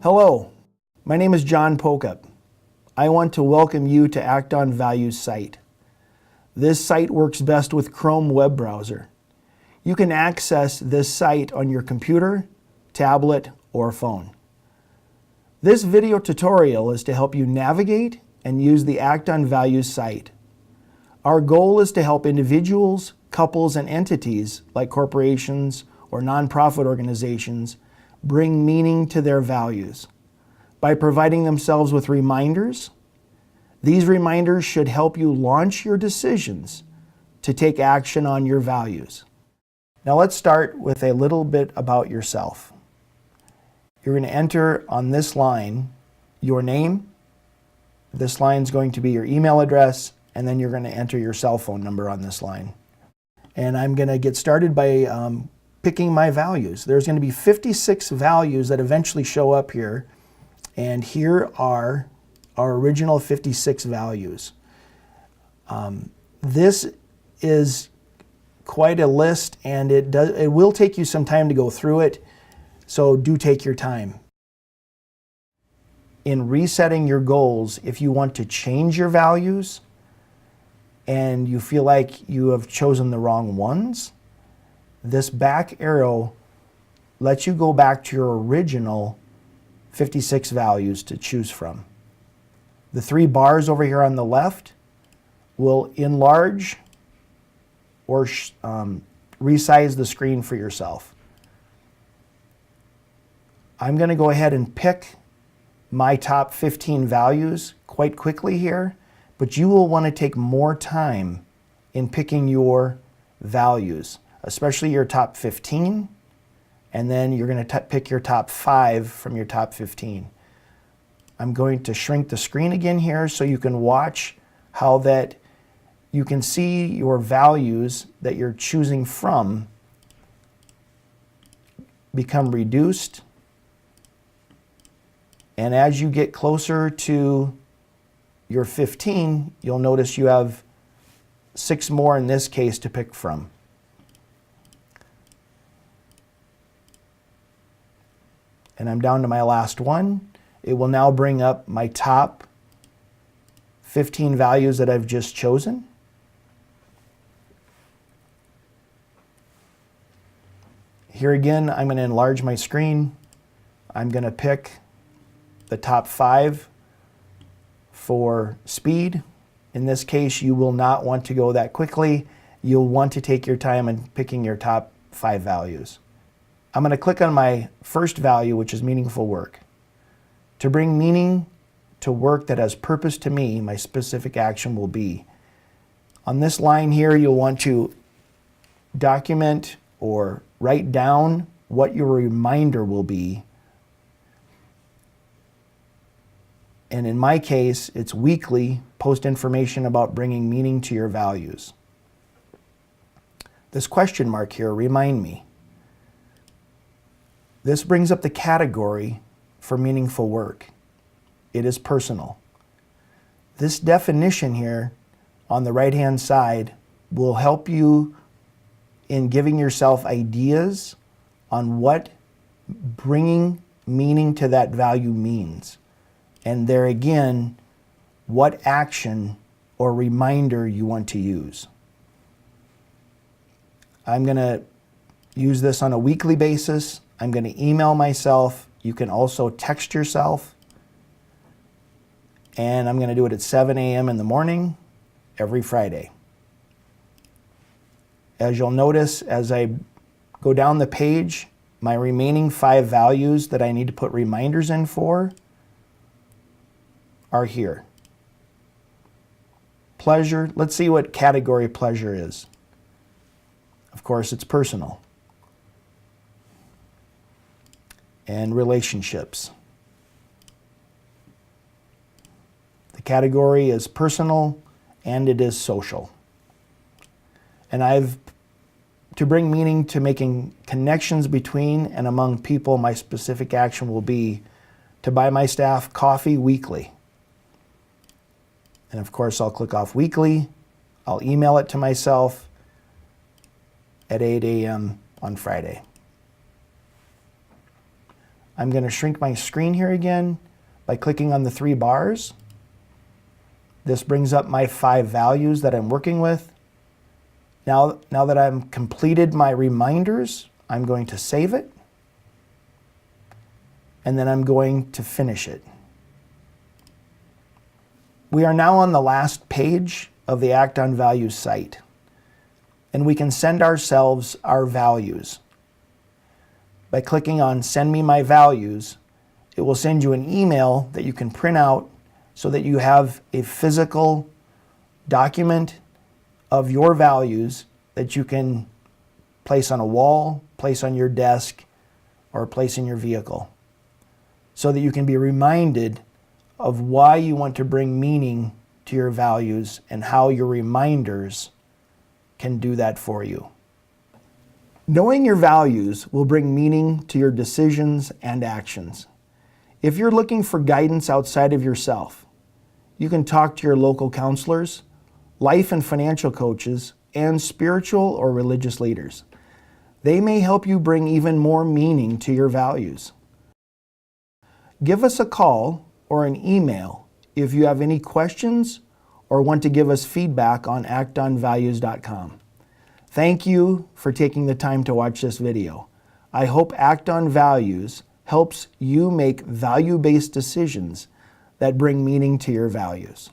Hello, my name is John Pochop. I want to welcome you to ActOnValues site. This site works best with Chrome web browser. You can access this site on your computer, tablet, or phone. This video tutorial is to help you navigate and use the ActOnValues site. Our goal is to help individuals, couples, and entities like corporations or nonprofit organizations bring meaning to their values by providing themselves with reminders. These reminders should help you launch your decisions to take action on your values. Now let's start with a little bit about yourself. You're going to enter on this line your name. This line is going to be your email address, and then you're going to enter your cell phone number on this line. And I'm going to get started by picking my values. There's going to be 56 values that eventually show up here, and here are our original 56 values. This is quite a list, and it will take you some time to go through it, so do take your time. In resetting your goals, if you want to change your values and you feel like you have chosen the wrong ones, this back arrow lets you go back to your original 56 values to choose from. The three bars over here on the left will enlarge or resize the screen for yourself. I'm going to go ahead and pick my top 15 values quite quickly here, but you will want to take more time in picking your values, especially your top 15, and then you're going to pick your top 5 from your top 15. I'm going to shrink the screen again here so you can watch how that you can see your values that you're choosing from become reduced. And as you get closer to your 15, you'll notice you have 6 more in this case to pick from. And I'm down to my last one. It will now bring up my top 15 values that I've just chosen. Here again, I'm going to enlarge my screen. I'm going to pick the top 5 for speed. In this case, you will not want to go that quickly. You'll want to take your time in picking your top 5 values. I'm going to click on my first value, which is meaningful work. To bring meaning to work that has purpose to me, my specific action will be. On this line here, you'll want to document or write down what your reminder will be. And in my case, it's weekly. Post information about bringing meaning to your values. This question mark here, remind me. This brings up the category for meaningful work. It is personal. This definition here on the right-hand side will help you in giving yourself ideas on what bringing meaning to that value means. And there again, what action or reminder you want to use. I'm going to use this on a weekly basis. I'm going to email myself. You can also text yourself. And I'm going to do it at 7 a.m. in the morning every Friday. As you'll notice, as I go down the page, my remaining 5 values that I need to put reminders in for are here. Pleasure, let's see what category pleasure is. Of course, it's personal. And relationships. The category is personal and it is social. And to bring meaning to making connections between and among people, my specific action will be to buy my staff coffee weekly. And of course, I'll click off weekly. I'll email it to myself at 8 a.m. on Friday. I'm going to shrink my screen here again by clicking on the 3 bars. This brings up my 5 values that I'm working with. Now that I've completed my reminders, I'm going to save it. And then I'm going to finish it. We are now on the last page of the ActOnValues site, and we can send ourselves our values. By clicking on Send Me My Values, it will send you an email that you can print out so that you have a physical document of your values that you can place on a wall, place on your desk, or place in your vehicle, so that you can be reminded of why you want to bring meaning to your values and how your reminders can do that for you. Knowing your values will bring meaning to your decisions and actions. If you're looking for guidance outside of yourself, you can talk to your local counselors, life and financial coaches, and spiritual or religious leaders. They may help you bring even more meaning to your values. Give us a call or an email if you have any questions or want to give us feedback on ActOnValues.com. Thank you for taking the time to watch this video. I hope ActOnValues helps you make value-based decisions that bring meaning to your values.